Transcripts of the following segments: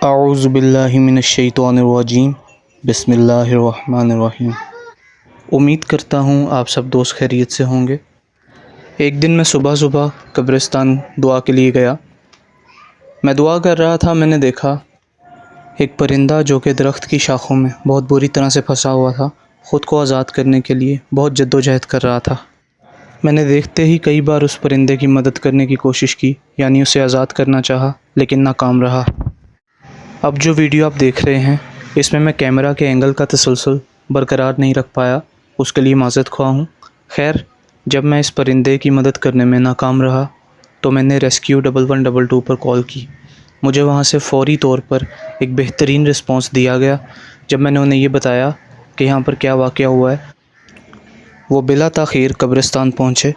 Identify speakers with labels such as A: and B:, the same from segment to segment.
A: اعوذ باللہ من الشیطان الرجیم بسم اللہ الرحمن الرحیم۔ امید کرتا ہوں آپ سب دوست خیریت سے ہوں گے۔ ایک دن میں صبح قبرستان دعا کے لیے گیا۔ میں دعا کر رہا تھا، میں نے دیکھا ایک پرندہ جو کہ درخت کی شاخوں میں بہت بری طرح سے پھنسا ہوا تھا، خود کو آزاد کرنے کے لیے بہت جد و جہد کر رہا تھا۔ میں نے دیکھتے ہی کئی بار اس پرندے کی مدد کرنے کی کوشش کی، یعنی اسے آزاد کرنا چاہا، لیکن ناکام رہا۔ اب جو ویڈیو آپ دیکھ رہے ہیں اس میں کیمرہ کے اینگل کا تسلسل برقرار نہیں رکھ پایا، اس کے لیے معذرت خواہ ہوں۔ خیر، جب میں اس پرندے کی مدد کرنے میں ناکام رہا تو میں نے ریسکیو 1122 پر کال کی۔ مجھے وہاں سے فوری طور پر ایک بہترین رسپانس دیا گیا۔ جب میں نے انہیں یہ بتایا کہ یہاں پر کیا واقعہ ہوا ہے، وہ بلا تاخیر قبرستان پہنچے۔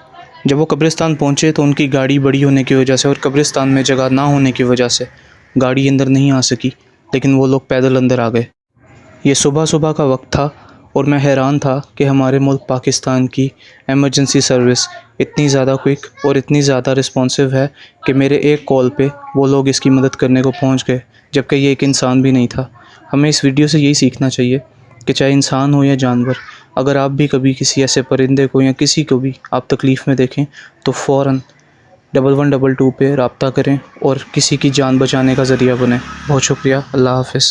A: جب وہ قبرستان پہنچے تو ان کی گاڑی بڑی ہونے کی وجہ سے اور قبرستان میں جگہ نہ ہونے کی وجہ سے گاڑی اندر نہیں آ سکی، لیکن وہ لوگ پیدل اندر آ گئے۔ یہ صبح کا وقت تھا اور میں حیران تھا کہ ہمارے ملک پاکستان کی ایمرجنسی سروس اتنی زیادہ کوئک اور اتنی زیادہ رسپانسو ہے کہ میرے ایک کال پہ وہ لوگ اس کی مدد کرنے کو پہنچ گئے، جبکہ یہ ایک انسان بھی نہیں تھا۔ ہمیں اس ویڈیو سے یہی سیکھنا چاہیے کہ چاہے انسان ہو یا جانور، اگر آپ بھی کبھی کسی ایسے پرندے کو یا کسی کو بھی آپ تکلیف میں دیکھیں تو فوراً 1122 پہ رابطہ کریں اور کسی کی جان بچانے کا ذریعہ بنیں۔ بہت شکریہ، اللہ حافظ۔